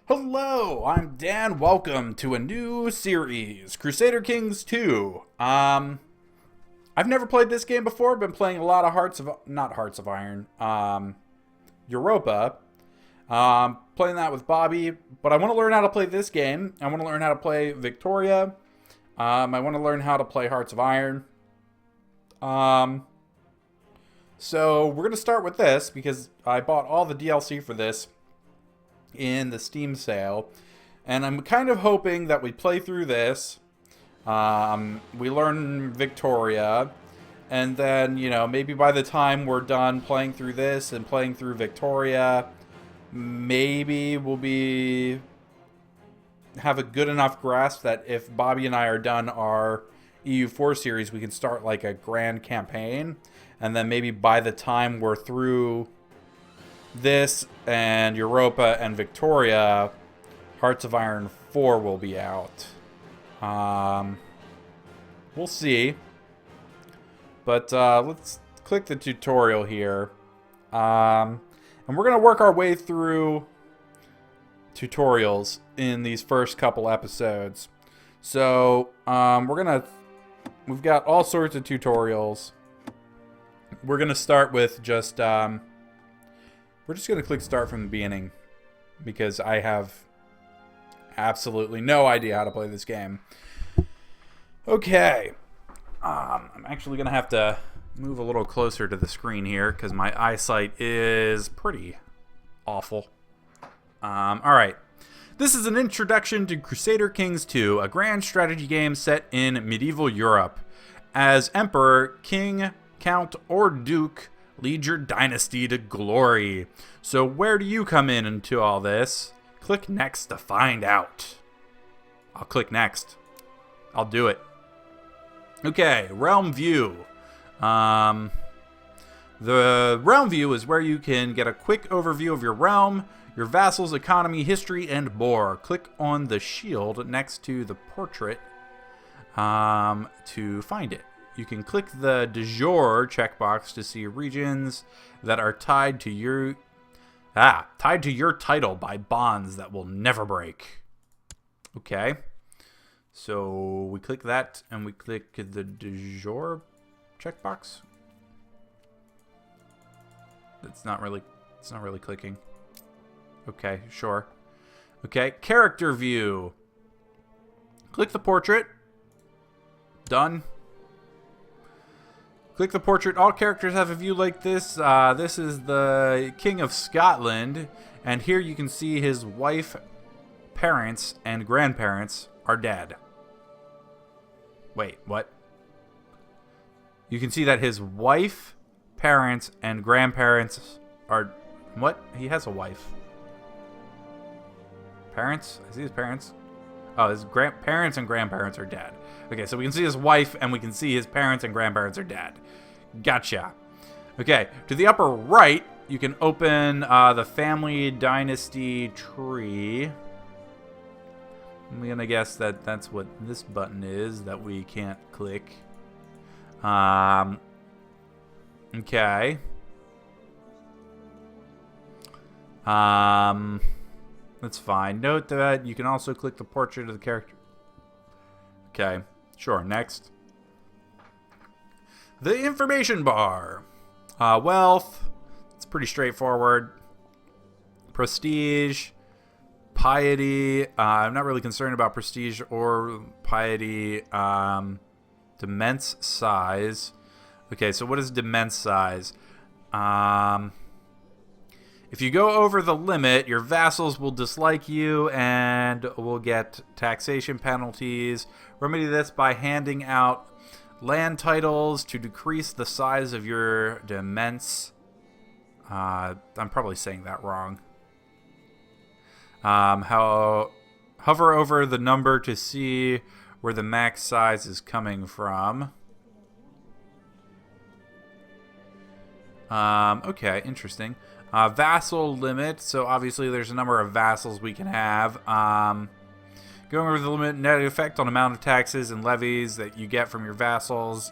Hello, I'm Dan. Welcome to a new series, Crusader Kings II. I've never played this game before. Been playing a lot of not Hearts of Iron, Europa. Playing that with Bobby, but I want to learn how to play this game. I want to learn how to play Victoria. I want to learn how to play Hearts of Iron. So we're gonna start with this because I bought all the DLC for this in the Steam sale, and I'm kind of hoping that we play through this, we learn Victoria, and then, maybe by the time we're done playing through this and playing through Victoria, maybe have a good enough grasp that if Bobby and I are done our EU4 series, we can start like a grand campaign, and then maybe by the time we're through this and Europa and Victoria, Hearts of Iron 4 will be out. We'll see. But let's click the tutorial here. And we're going to work our way through tutorials in these first couple episodes. So we've got all sorts of tutorials. We're going to start with just... we're just going to click start from the beginning because I have absolutely no idea how to play this game. Okay. I'm actually going to have to move a little closer to the screen here because my eyesight is pretty awful. Alright. This is an introduction to Crusader Kings II, a grand strategy game set in medieval Europe. As Emperor, King, Count, or Duke, lead your dynasty to glory. So where do you come in into all this? Click next to find out. I'll click next. I'll do it. Okay, realm view. The realm view is where you can get a quick overview of your realm, your vassal's economy, history, and more. Click on the shield next to the portrait to find it. You can click the de jure checkbox to see regions that are tied to your title by bonds that will never break. Okay. So we click that and we click the de jure checkbox. It's not really clicking. Okay, sure. Okay, character view. Click the portrait. Done. Click the portrait. All characters have a view like this. This is the King of Scotland. And here you can see his wife, parents, and grandparents are dead. Wait, what? You can see that his wife, parents, and grandparents are... What? He has a wife. Parents? I see his parents. Oh, his parents and grandparents are dead. Okay, so we can see his wife and we can see his parents and grandparents are dead. Gotcha. Okay, to the upper right, you can open the family dynasty tree. I'm gonna guess that that's what this button is that we can't click. Okay. That's fine. Note that you can also click the portrait of the character. Okay, sure, next. The information bar. Wealth. It's pretty straightforward. Prestige. Piety. I'm not really concerned about prestige or piety. Demence size. Okay, so what is demence size? If you go over the limit, your vassals will dislike you and will get taxation penalties. Remedy this by handing out land titles to decrease the size of your demence. I'm probably saying that wrong. Hover over the number to see where the max size is coming from. Okay, interesting. Vassal limit. So obviously there's a number of vassals we can have. Going over the limit, net effect on amount of taxes and levies that you get from your vassals.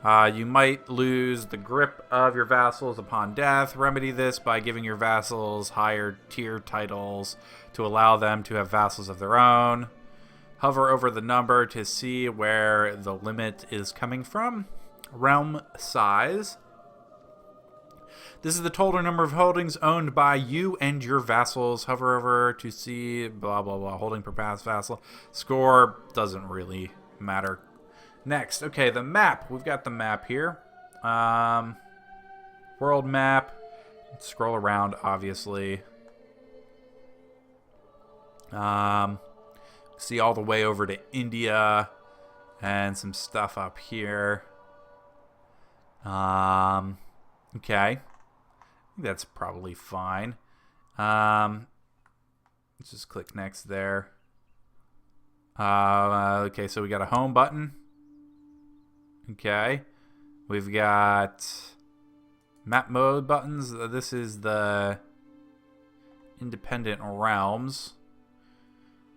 You might lose the grip of your vassals upon death. Remedy this by giving your vassals higher tier titles to allow them to have vassals of their own. Hover over the number to see where the limit is coming from. Realm size. This is the total number of holdings owned by you and your vassals. Hover over to see blah, blah, blah. Holding per past vassal. Score doesn't really matter. Next, okay, the map. We've got the map here. World map. Scroll around, obviously. See all the way over to India and some stuff up here. Okay. That's probably fine. Let's just click next there. Okay, so we got a home button. Okay. We've got map mode buttons. This is the independent realms.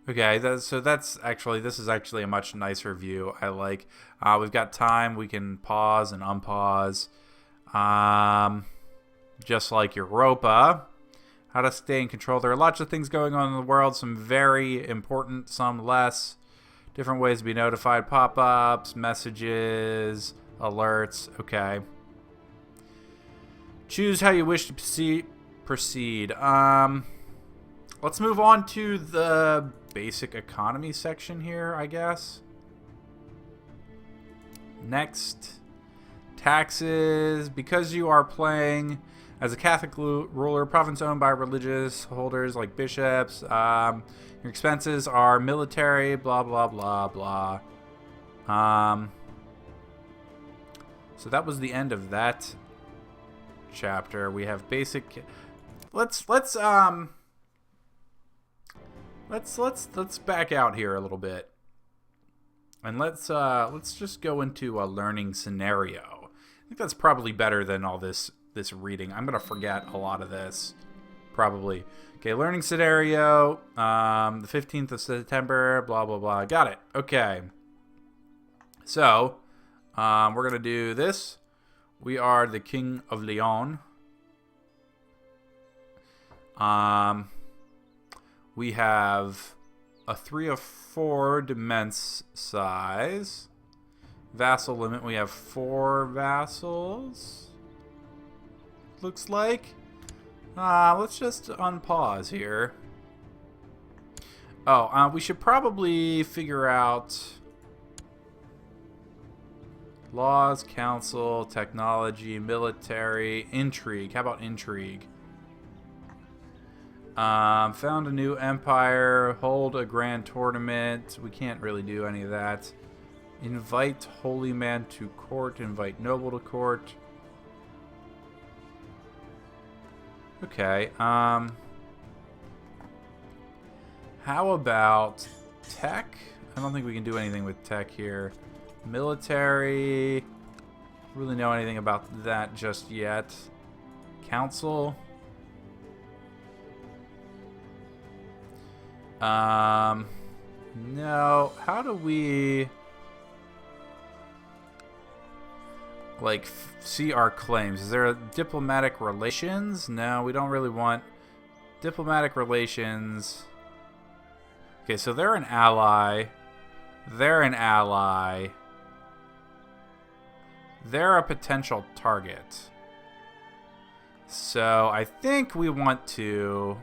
Okay, so this is actually a much nicer view. I like. We've got time. We can pause and unpause. Just like Europa. How to stay in control. There are lots of things going on in the world. Some very important, some less. Different ways to be notified. Pop-ups, messages, alerts. Okay. Choose how you wish to proceed. Let's move on to the basic economy section here, I guess. Next. Taxes. Because you are playing as a Catholic ruler, province owned by religious holders like bishops, your expenses are military, blah, blah, blah, blah. So that was the end of that chapter. We have basic. Let's back out here a little bit, and let's just go into a learning scenario. I think that's probably better than all this reading. I'm gonna forget a lot of this, probably. Okay, learning scenario. The 15th of September. Blah blah blah. Got it. Okay. So, we're gonna do this. We are the King of Leon. We have a 3 of 4 demesne size. Vassal limit. We have 4 vassals. Looks like. Let's just unpause here. Oh, we should probably figure out laws, council, technology, military, intrigue. How about intrigue? Found a new empire, hold a grand tournament. We can't really do any of that. Invite holy man to court, invite noble to court. Okay, how about tech? I don't think we can do anything with tech here. Military, don't really know anything about that just yet. Council. No, how do we like see our claims? Is there a diplomatic relations? No, we don't really want diplomatic relations. Okay, so they're an ally. They're an ally. They're a potential target. So I think we want to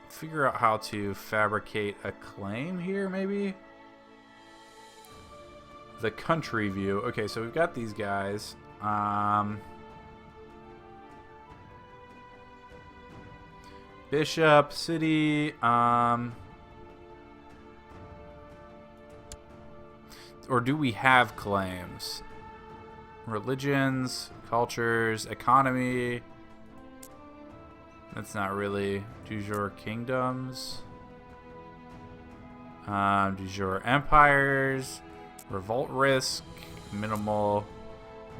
figure out how to fabricate a claim here, maybe. The country view. Okay, so we've got these guys. Bishop, city, or do we have claims? Religions, cultures, economy. That's not really. Du jour kingdoms. Du jour empires. Revolt risk. Minimal.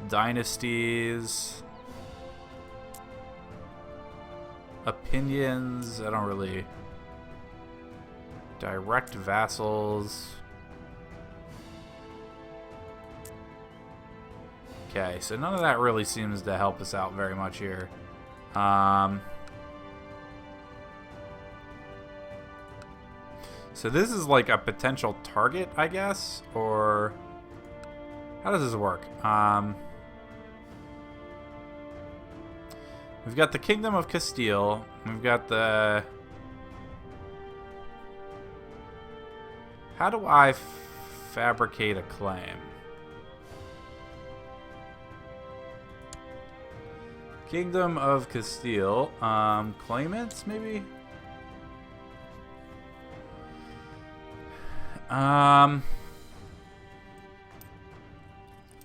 Dynasties. Opinions. I don't really. Direct vassals. Okay, so none of that really seems to help us out very much here. So this is like a potential target, I guess? Or how does this work? We've got the Kingdom of Castile. We've got the... How do I fabricate a claim? Kingdom of Castile. Claimants, maybe?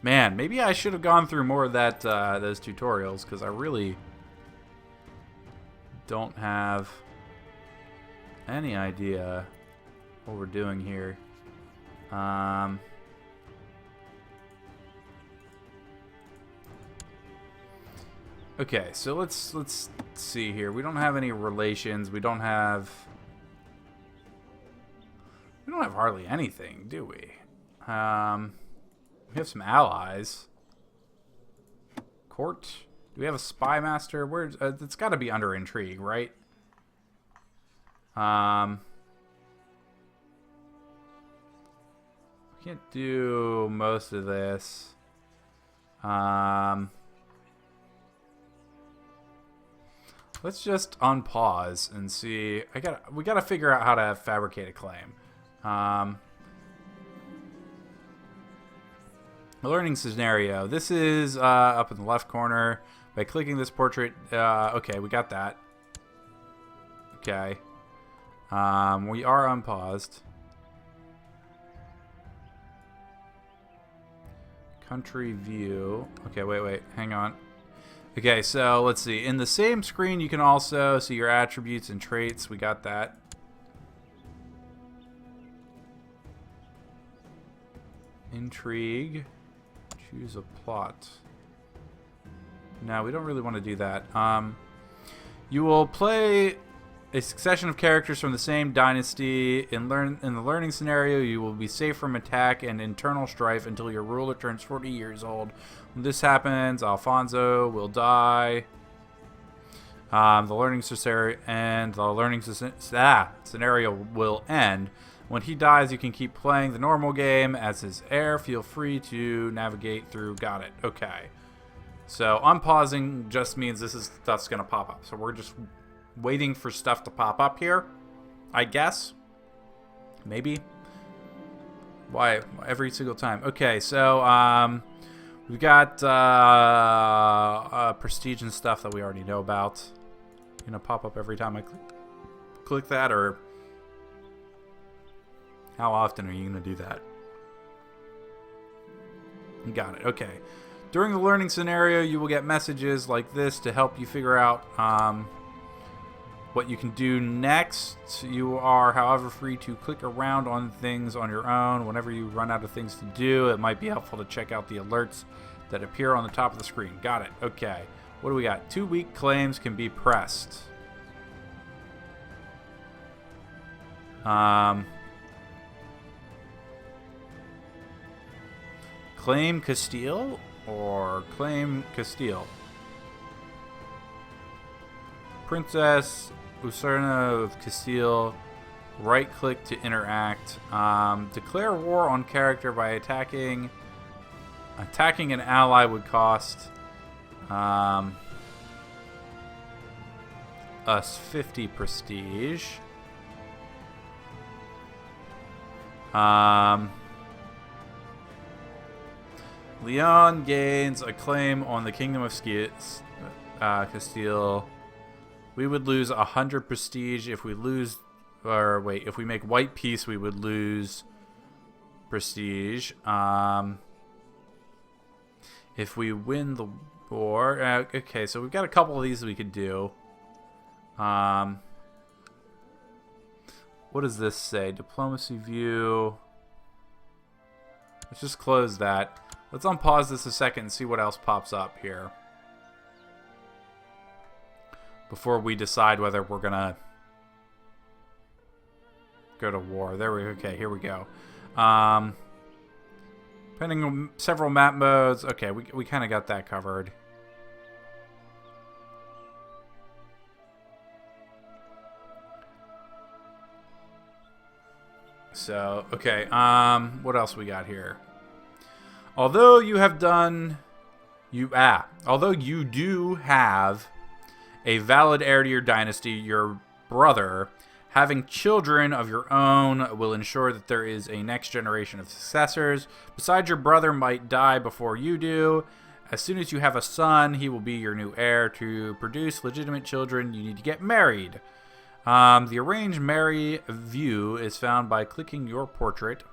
Man, maybe I should have gone through more of that those tutorials, because I really don't have any idea what we're doing here. Okay, so let's see here. We don't have any relations. We don't have hardly anything, do we? We have some allies. Court. Do we have a spy master? Where's it's got to be under intrigue, right? We can't do most of this. Let's just unpause and see. We gotta figure out how to fabricate a claim. A learning scenario. This is up in the left corner. By clicking this portrait, okay, we got that. Okay. We are unpaused. Country view. Okay, wait, hang on. Okay, so let's see. In the same screen, you can also see your attributes and traits. We got that. Intrigue. Choose a plot. No, we don't really want to do that. You will play a succession of characters from the same dynasty. In the learning scenario, you will be safe from attack and internal strife until your ruler turns 40 years old. When this happens, Alfonso will die. The learning scenario will end. When he dies, you can keep playing the normal game as his heir. Feel free to navigate through. Got it. Okay. So unpausing just means stuff's going to pop up. So we're just waiting for stuff to pop up here, I guess. Maybe. Why? Every single time. Okay, so we've got prestige and stuff that we already know about. Pop up every time I click that, or how often are you going to do that? Got it. Okay. During the learning scenario, you will get messages like this to help you figure out what you can do next. You are, however, free to click around on things on your own. Whenever you run out of things to do, it might be helpful to check out the alerts that appear on the top of the screen. Got it. Okay. What do we got? 2 weak claims can be pressed. Claim Castile or Claim Castile? Princess Usurna of Castile. Right click to interact. Declare war on character by attacking. Attacking an ally would cost us 50 prestige. Leon gains a claim on the Kingdom of Castile. We would lose 100 prestige if we lose, or wait, if we make white peace, we would lose prestige. If we win the war, okay, so we've got a couple of these we could do. What does this say? Diplomacy view. Let's just close that. Let's unpause this a second and see what else pops up here before we decide whether we're gonna go to war. Okay, here we go. Depending on several map modes. Okay, we kind of got that covered. So, okay, what else we got here? Although you have done... Although you do have a valid heir to your dynasty, your brother, having children of your own will ensure that there is a next generation of successors. Besides, your brother might die before you do. As soon as you have a son, he will be your new heir. To produce legitimate children, you need to get married. The arrange marry view is found by clicking your portrait.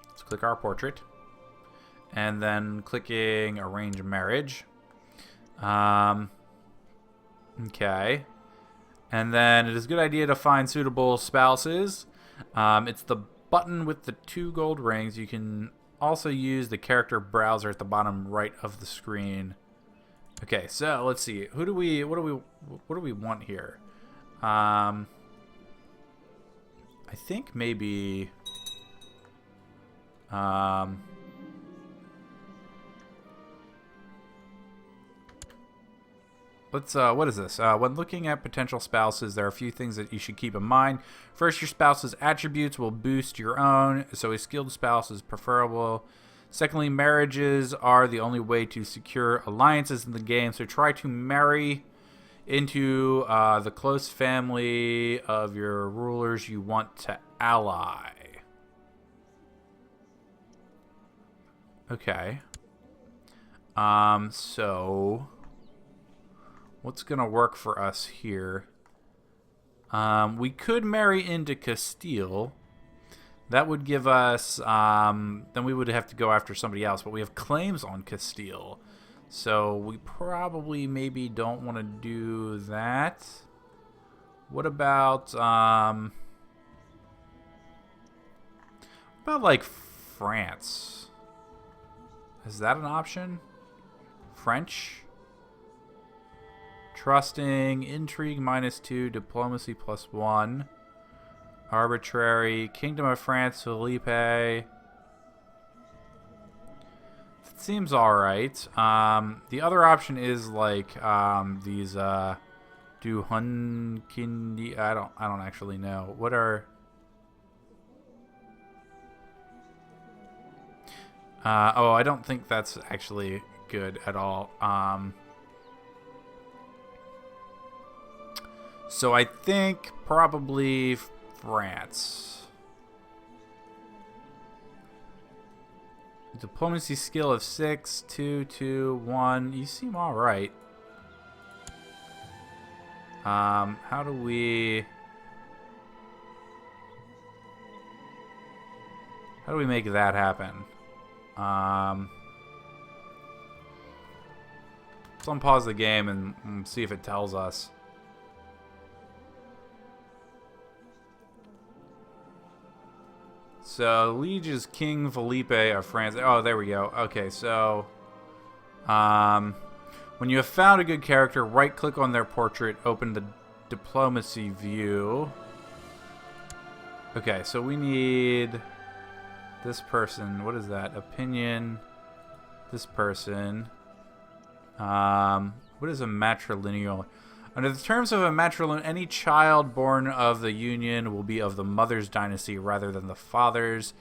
Let's click our portrait. And then clicking arrange marriage. Okay. And then it is a good idea to find suitable spouses. It's the button with the 2 gold rings. You can also use the character browser at the bottom right of the screen. Okay, so let's see. What do we want here? I think maybe let's what is this? When looking at potential spouses, there are a few things that you should keep in mind. First, your spouse's attributes will boost your own, so a skilled spouse is preferable. Secondly, marriages are the only way to secure alliances in the game, so try to marry into the close family of your rulers you want to ally. Okay. So what's gonna work for us here? We could marry into Castile. That would give us then we would have to go after somebody else, but we have claims on Castile. So we probably maybe don't want to do that. What about like France? Is that an option? French? Trusting, intrigue -2, diplomacy +1, arbitrary, Kingdom of France, Felipe. Seems alright. The other option is like these Duhunkindi. I don't actually know. What are oh, I don't think that's actually good at all. So I think probably France. Diplomacy skill of 6, 2, 2, 1. You seem alright. How do we make that happen? Let's unpause the game and see if it tells us. So, Liege is King Felipe of France. Oh, there we go. Okay, so when you have found a good character, right-click on their portrait, open the diplomacy view. Okay, so we need this person. What is that? Opinion. This person. What is a matrilineal? Under the terms of a matrilineal, any child born of the union will be of the mother's dynasty rather than the father's.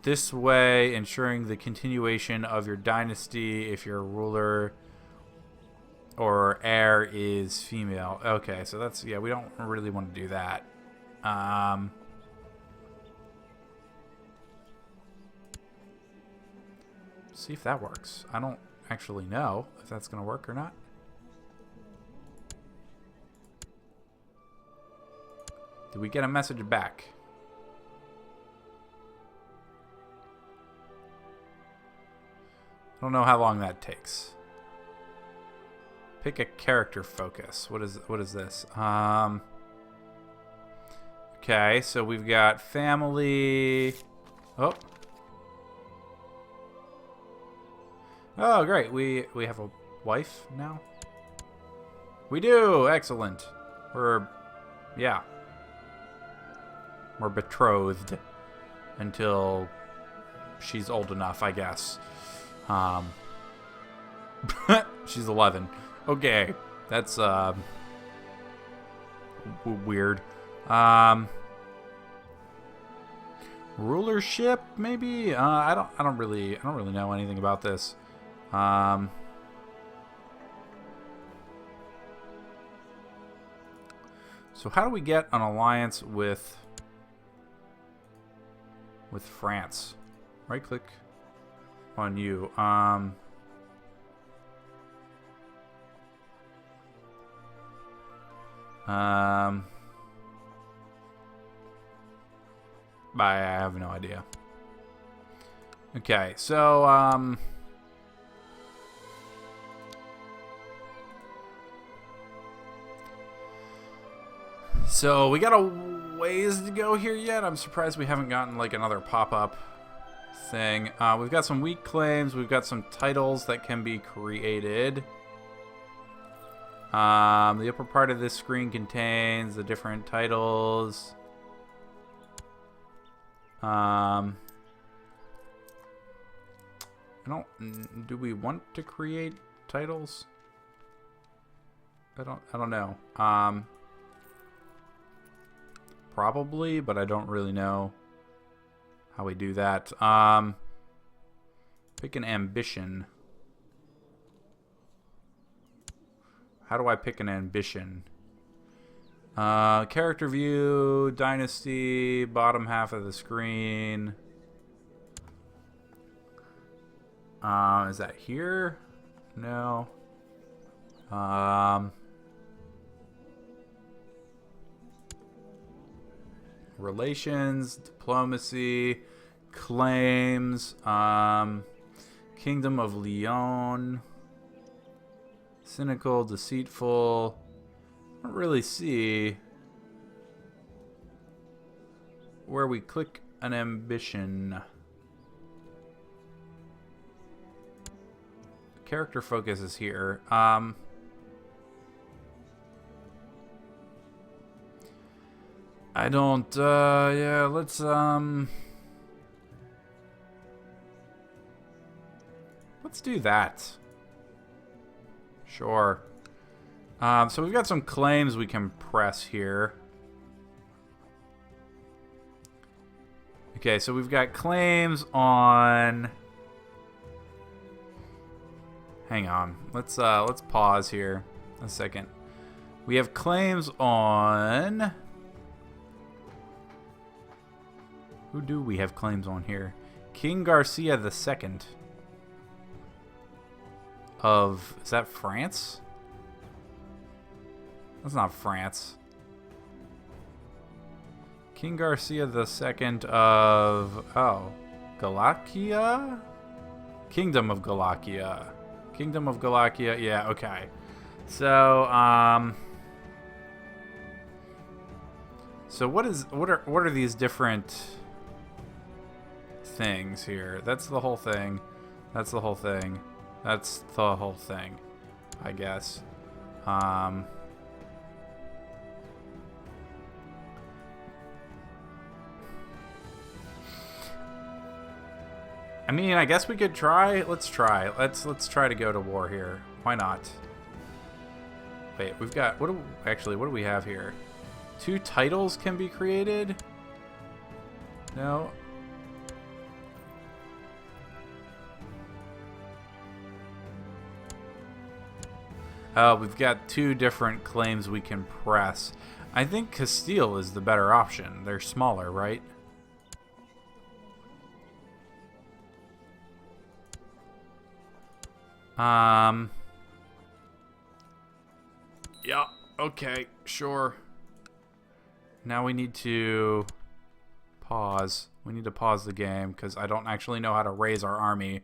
This way, ensuring the continuation of your dynasty if your ruler or heir is female. Okay, so that's, yeah, we don't really want to do that. See if that works. I don't actually know if that's going to work or not. Did we get a message back? I don't know how long that takes. Pick a character focus. What is this? Okay, so we've got family. Oh, great. We have a wife now? We do. Excellent. We're betrothed until she's old enough, I guess. She's 11. Okay, that's weird. Rulership, maybe. I don't really know anything about this. So how do we get an alliance with France? Right click on you. I have no idea. Okay, so so we got a ways to go here yet. I'm surprised we haven't gotten like another pop-up thing. We've got some weak claims. We've got some titles that can be created. The upper part of this screen contains the different titles. Do we want to create titles? I don't know. Probably, but I don't really know how we do that. Pick an ambition. How do I pick an ambition? Character view, dynasty, bottom half of the screen. Is that here? No. Relations, diplomacy, claims, Kingdom of Leon, cynical, deceitful. I don't really see where we click an ambition. Character focus is here. I don't, yeah, let's do that. Sure. So we've got some claims we can press here. Okay, so we've got claims on... Hang on. Let's pause here a second. We have claims on... Who do we have claims on here? King Garcia II of... Is that France? That's not France. King Garcia II of... Oh. Galakia? Kingdom of Galakia. Kingdom of Galakia. Yeah, okay. So, So what are these different things here? That's the whole thing. That's the whole thing. That's the whole thing, I guess. I mean, I guess we could try. Let's try. Let's try to go to war here. Why not? Wait, we've got what do we have here? 2 titles can be created? No. We've got 2 different claims we can press. I think Castile is the better option. They're smaller, right? Yeah, okay, sure. Now we need to pause. We need to pause the game because I don't actually know how to raise our army.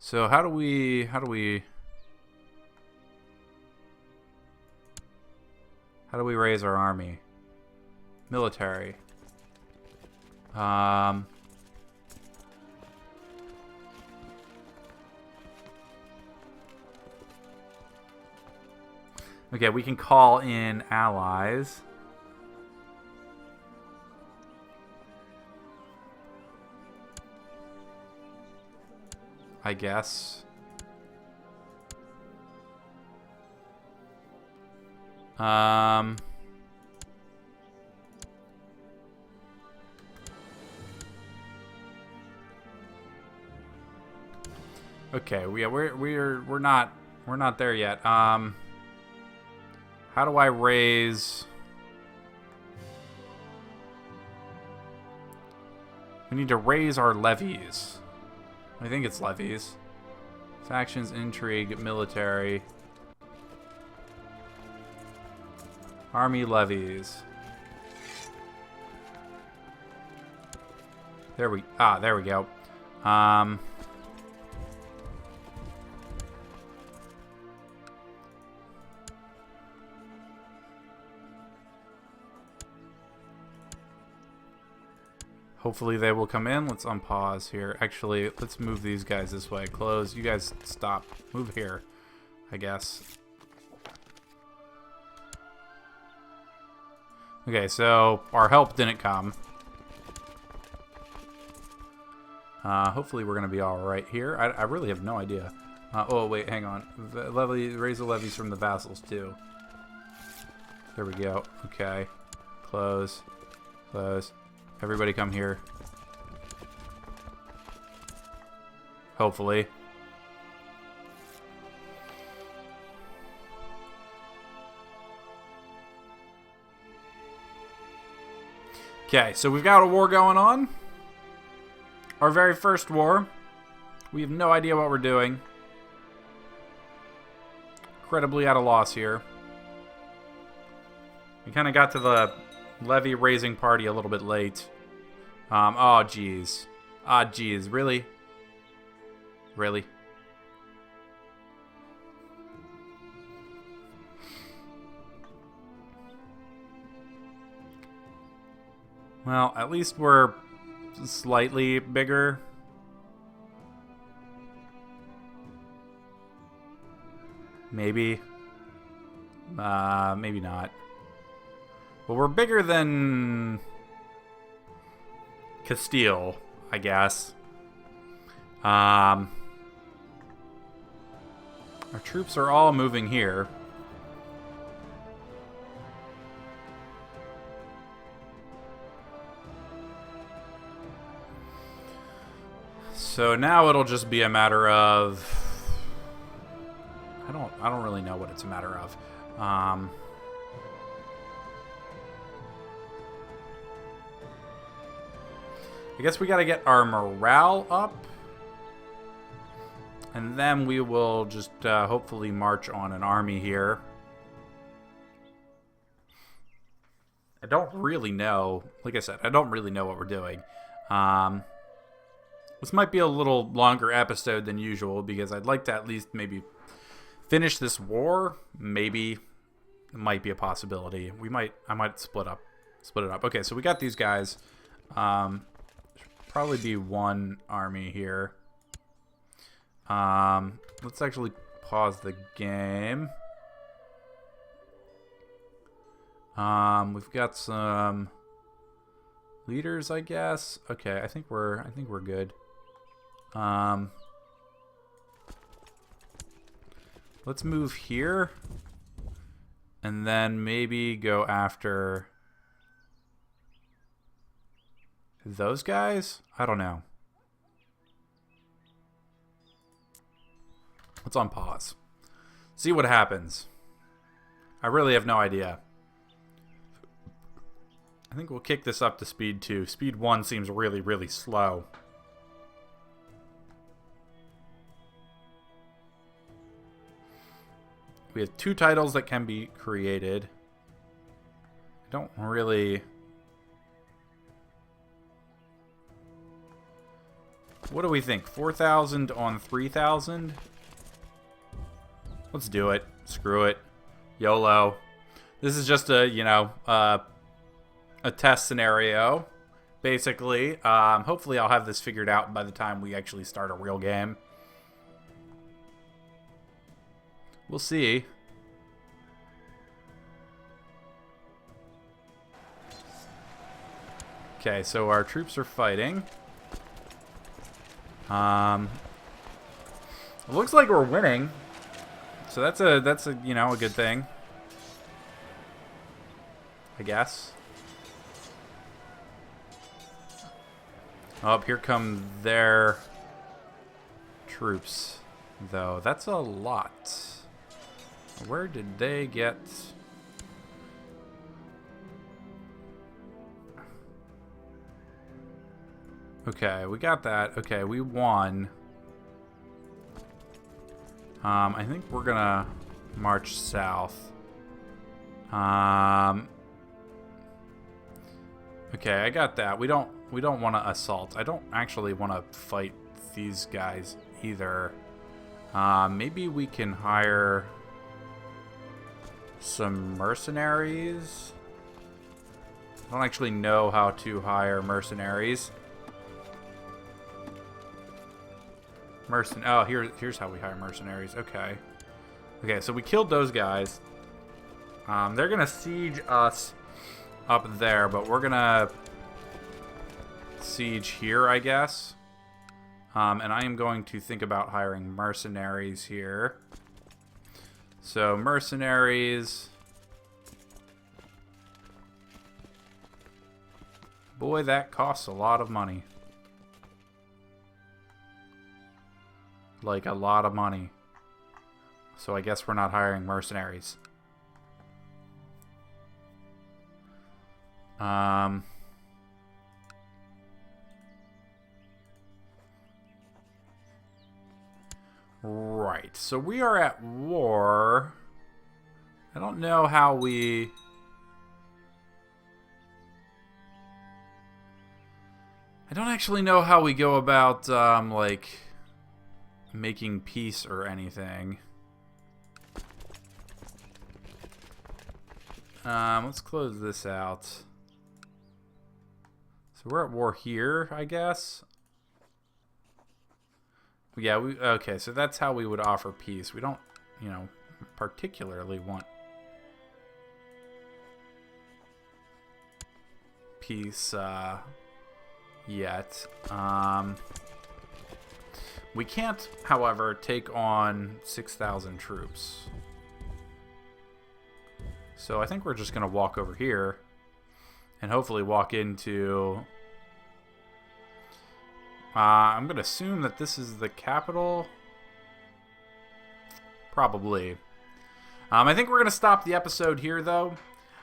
So how do we raise our army? Military. Okay, we can call in allies. I guess. Okay, we're not there yet. How do I raise? We need to raise our levies. I think it's levies. Factions, intrigue, military. Army levies. There we go. Hopefully they will come in. Let's unpause here. Actually, let's move these guys this way. Close. You guys stop. Move here, I guess. Okay, so our help didn't come. Hopefully we're going to be alright here. I really have no idea. Oh, wait, hang on. Raise the levies from the vassals, too. There we go. Okay. Close. Close. Everybody come here. Hopefully. Okay, so we've got a war going on. Our very first war. We have no idea what we're doing. Incredibly at a loss here. We kind of got to the levy raising party a little bit late. Oh, jeez. Ah, jeez. Really? Really? Well, at least we're slightly bigger. Maybe. Maybe not. Well, we're bigger than Castile, I guess. Our troops are all moving here. So now it'll just be a matter of... I don't really know what it's a matter of. I guess we gotta get our morale up. And then we will just hopefully march on an army here. I don't really know. Like I said, I don't really know what we're doing. This might be a little longer episode than usual because I'd like to at least maybe finish this war. Maybe it might be a possibility. I might split it up. Okay, so we got these guys. Probably be one army here. Let's actually pause the game. We've got some leaders, I guess. Okay, I think we're good. Let's move here, and then maybe go after those guys. I don't know. Let's unpause. See what happens. I really have no idea. I think we'll kick this up to speed 2. Speed 1 seems really, really slow. We have 2 titles that can be created. I don't really... What do we think? 4,000 on 3,000? Let's do it. Screw it. YOLO. This is just a, you know, a test scenario, basically. Hopefully I'll have this figured out by the time we actually start a real game. We'll see. Okay, so our troops are fighting. It looks like we're winning. So that's a you know, a good thing. I guess. Oh, here come their troops, though. That's a lot. Where did they get... Okay, we got that. Okay, we won. I think we're gonna march south. Okay, I got that. We don't want to assault. I don't actually want to fight these guys either. Maybe we can hire some mercenaries. I don't actually know how to hire mercenaries. Oh, here's how we hire mercenaries. Okay. Okay, so we killed those guys. They're gonna siege us up there, but we're gonna siege here, I guess. And I am going to think about hiring mercenaries here. So, mercenaries. Boy, that costs a lot of money. Like, a lot of money. So I guess we're not hiring mercenaries. Right, so we are at war. I don't know how we... I don't actually know how we go about, like, making peace or anything. Let's close this out. So we're at war here, I guess. Yeah, okay, so that's how we would offer peace. We don't, you know, particularly want peace yet. We can't, however, take on 6,000 troops. So I think we're just going to walk over here and hopefully walk into... I'm going to assume that this is the capital. Probably. I think we're going to stop the episode here, though.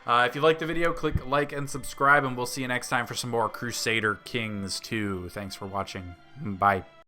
If you liked the video, click like and subscribe, and we'll see you next time for some more Crusader Kings II. Thanks for watching. Bye.